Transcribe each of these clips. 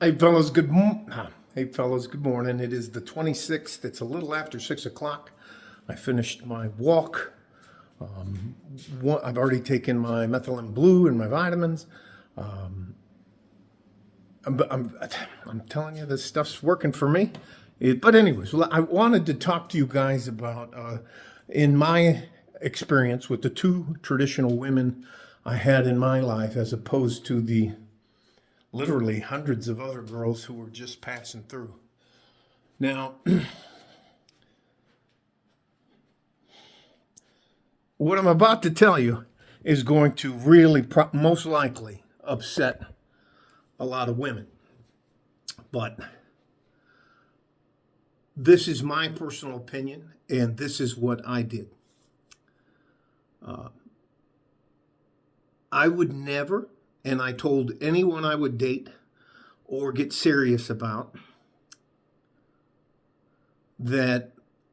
Hey fellas, good morning. It is the 26th. It's a little after 6 o'clock. I finished my walk. I've already taken my methylene blue and my vitamins. I'm, I'm, I'm telling you, this stuff's working for me. But anyways, well, I wanted to talk to you guys about, in my experience with the two traditional women I had in my life, as opposed to the literally hundreds of other girls who were just passing through. Now, what I'm about to tell you is going to really most likely upset a lot of women. But this is my personal opinion, and this is what I did. I would never, and I told anyone I would date or get serious about, that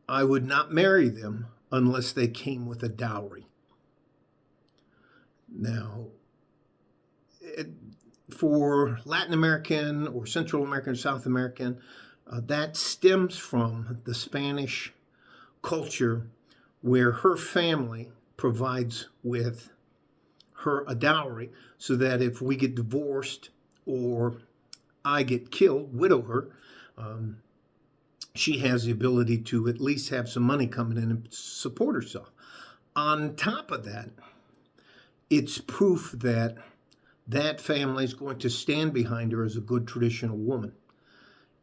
I would not marry them unless they came with a dowry. Now, for Latin American or Central American or South American, that stems from the Spanish culture where her family provides with her a dowry so that if we get divorced or I get killed, widow her, she has the ability to at least have some money coming in and support herself. On top of that, it's proof that that family is going to stand behind her as a good traditional woman.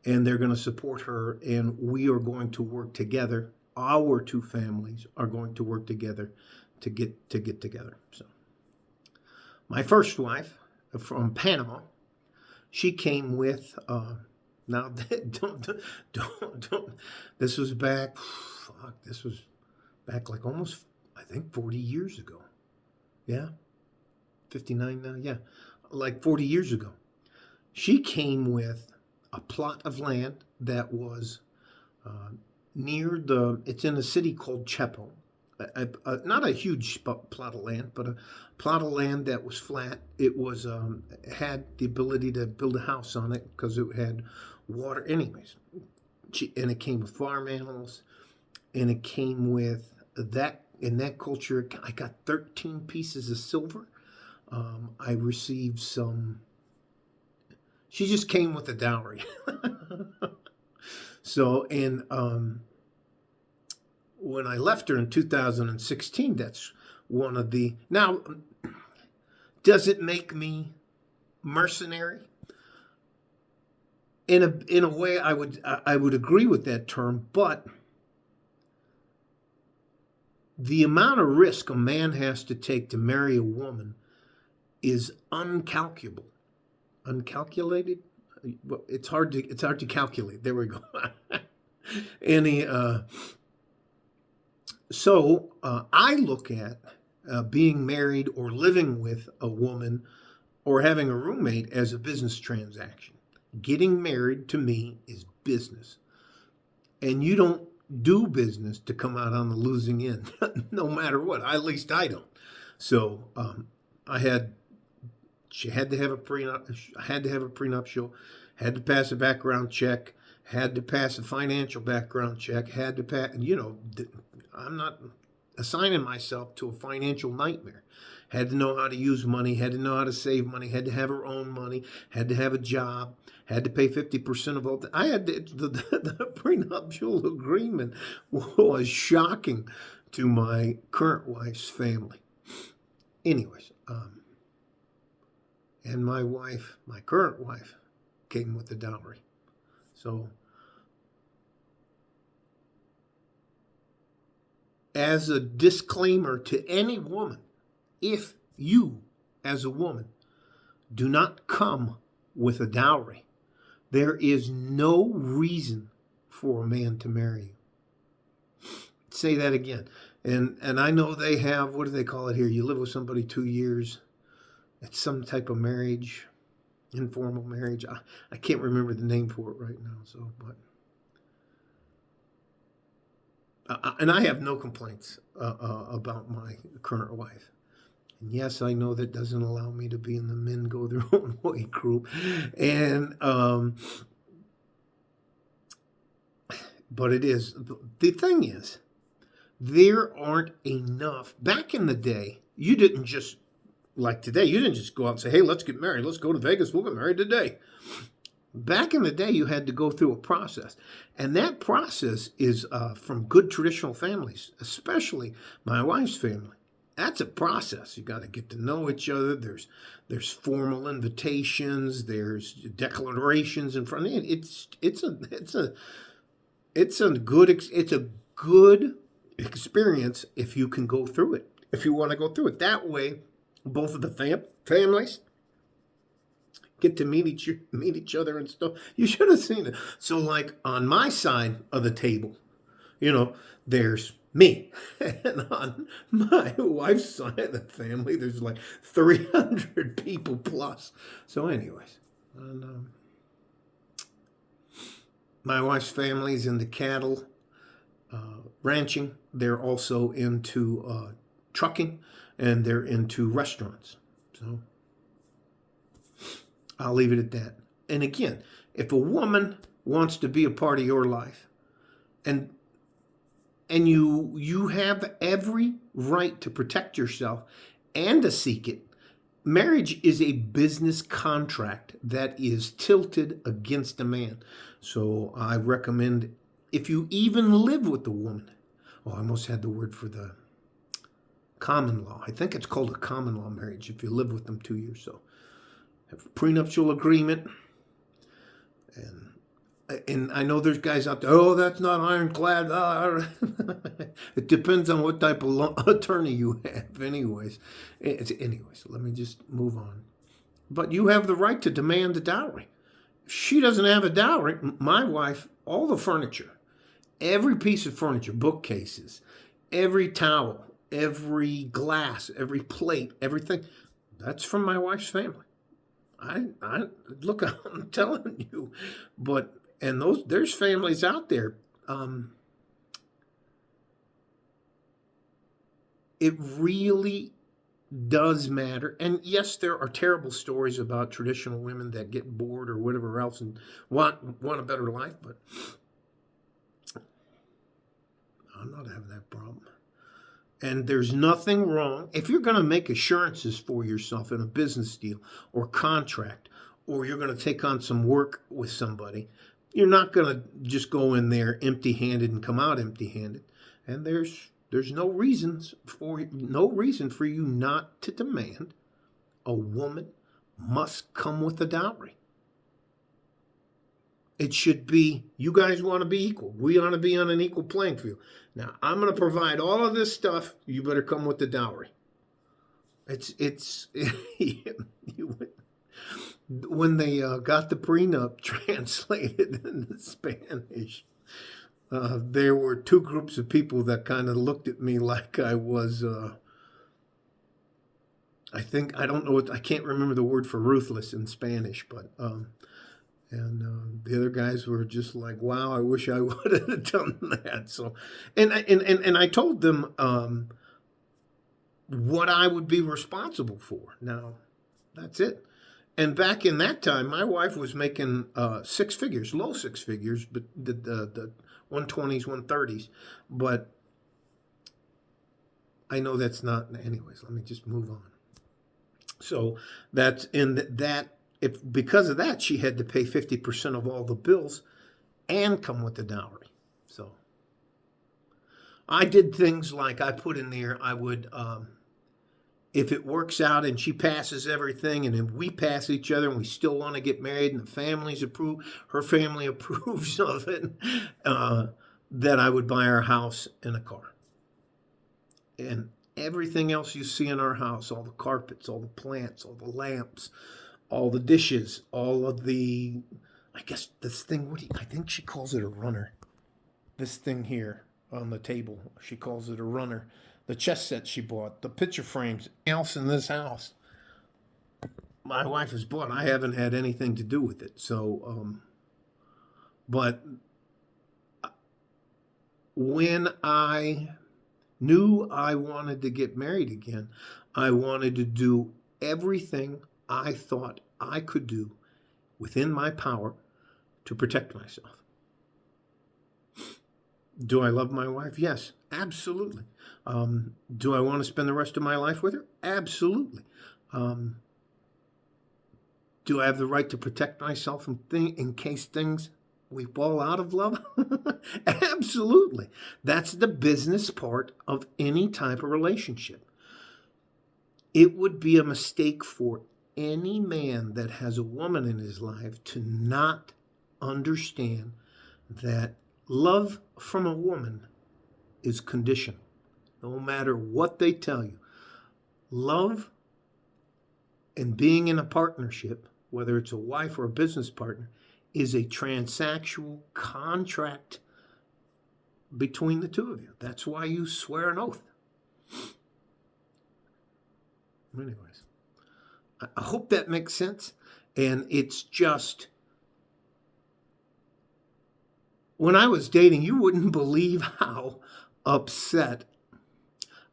And they're going to support her, and we are going to work together. Our two families are going to work together to get together. So, my first wife from Panama, she came with. Now, don't. This was back. This was back like almost, I think, 40 years ago. Yeah, 59 now. Yeah, like 40 years ago. She came with a plot of land that was near it's in a city called Chepo. Not a huge plot of land, but a plot of land that was flat. It was had the ability to build a house on it because it had water. Anyways, and it came with farm animals, and it came with that. In that culture, I got 13 pieces of silver. I received some. She just came with a dowry. So, and when I left her in 2016, that's one of the. Now, does it make me mercenary? In a way, I would agree with that term, but the amount of risk a man has to take to marry a woman is uncalculable. Uncalculated? It's hard to calculate. There we go. So I look at being married or living with a woman or having a roommate as a business transaction. Getting married to me is business. And you don't do business to come out on the losing end, no matter what. At least I don't. So she had to have a prenuptial, had to pass a background check, had to pass a financial background check, had to pass, I'm not assigning myself to a financial nightmare. Had to know how to use money, had to know how to save money, had to have her own money, had to have a job, had to pay 50% of all that. I had the prenuptial agreement was shocking to my current wife's family. Anyways, and my current wife, came with the dowry. So, as a disclaimer to any woman, if you, as a woman, do not come with a dowry, there is no reason for a man to marry you. Say that again. And I know they have, what do they call it here? You live with somebody 2 years. It's some type of marriage, informal marriage. I can't remember the name for it right now. So, but and I have no complaints about my current wife. And yes, I know that doesn't allow me to be in the men go their own way group. And, but it is. The thing is, there aren't enough. Back in the day, you didn't just, like today, you didn't just go out and say, hey, let's get married. Let's go to Vegas. We'll get married today. Back in the day, you had to go through a process. And that process is from good traditional families, especially my wife's family. That's a process. You got to get to know each other. There's formal invitations. There's declarations in front of you. It's a good experience if you can go through it. If you want to go through it that way, both of the families get to meet each other and stuff. You should have seen it. So, like on my side of the table, there's me, and on my wife's side of the family, there's like 300 people plus. So, anyways, and, my wife's family's into cattle, ranching. They're also into trucking, and they're into restaurants. So I'll leave it at that. And again, if a woman wants to be a part of your life, and you have every right to protect yourself and to seek it. Marriage is a business contract that is tilted against a man. So I recommend, if you even live with a woman, I almost had the word for the common law. I think it's called a common law marriage if you live with them 2 years. So have a prenuptial agreement. And I know there's guys out there, that's not ironclad. It depends on what type of attorney you have. Anyways, let me just move on. But you have the right to demand a dowry. If she doesn't have a dowry, my wife, all the furniture, every piece of furniture, bookcases, every towel, every glass, every plate, everything, that's from my wife's family. Look, I'm telling you, and there's families out there. It really does matter. And yes, there are terrible stories about traditional women that get bored or whatever else and want a better life, but I'm not having that problem. And there's nothing wrong. If you're going to make assurances for yourself in a business deal or contract, or you're going to take on some work with somebody, you're not going to just go in there empty-handed and come out empty-handed. And there's no reason for you not to demand a woman must come with a dowry. It should be, you guys want to be equal. We ought to be on an equal playing field. Now, I'm going to provide all of this stuff. You better come with the dowry. When they got the prenup translated into Spanish, there were two groups of people that kind of looked at me like I was, I can't remember the word for ruthless in Spanish, but, and the other guys were just like, wow, I wish I would have done that. So, and I told them what I would be responsible for. Now, that's it. And back in that time, my wife was making six figures, low six figures, but the 120s, 130s. But I know that's not. Anyways, let me just move on. So that's in that. If because of that, she had to pay 50% of all the bills and come with the dowry. So I did things like I put in there, I would, if it works out and she passes everything and then we pass each other and we still want to get married and the families approve, her family approves of it, that I would buy her a house and a car. And everything else you see in our house, all the carpets, all the plants, all the lamps, all the dishes, all of the, I guess this thing, I think she calls it a runner. This thing here on the table, she calls it a runner. The chess set she bought, the picture frames, else in this house, my wife has bought. I haven't had anything to do with it. So, but when I knew I wanted to get married again, I wanted to do everything I thought I could do within my power to protect myself. Do I love my wife? Yes, absolutely. Do I want to spend the rest of my life with her? Absolutely. Um, do I have the right to protect myself in case things we fall out of love? Absolutely. That's the business part of any type of relationship. It would be a mistake for any man that has a woman in his life to not understand that love from a woman is conditional. No matter what they tell you, love and being in a partnership, whether it's a wife or a business partner, is a transactional contract between the two of you. That's why you swear an oath. Anyways, I hope that makes sense. And it's just, when I was dating, you wouldn't believe how upset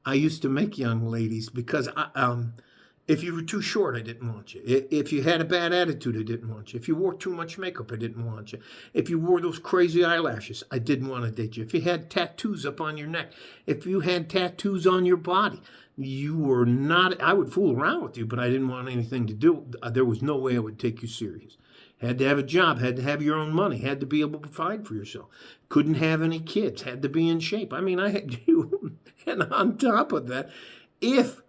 I used to make young ladies because if you were too short, I didn't want you. If you had a bad attitude, I didn't want you. If you wore too much makeup, I didn't want you. If you wore those crazy eyelashes, I didn't want to date you. If you had tattoos up on your neck, if you had tattoos on your body, you were not, I would fool around with you, but I didn't want anything to do. There was no way I would take you serious. Had to have a job, had to have your own money, had to be able to provide for yourself. Couldn't have any kids, had to be in shape. I mean, I had you. And on top of that, if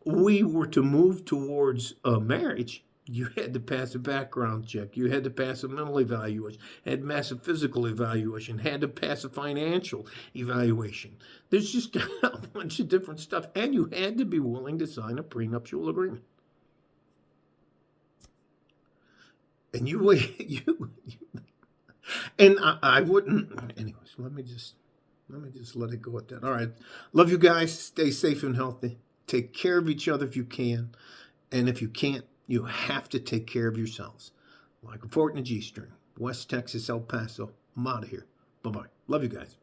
we were to move towards a marriage, you had to pass a background check. You had to pass a mental evaluation, had to pass a physical evaluation, had to pass a financial evaluation. There's just a bunch of different stuff. And you had to be willing to sign a prenuptial agreement. And and I wouldn't. Anyways, let me just let it go at that. All right. Love you guys. Stay safe and healthy. Take care of each other if you can. And if you can't, you have to take care of yourselves. Like a fort in a G-string. West Texas, El Paso. I'm out of here. Bye-bye. Love you guys.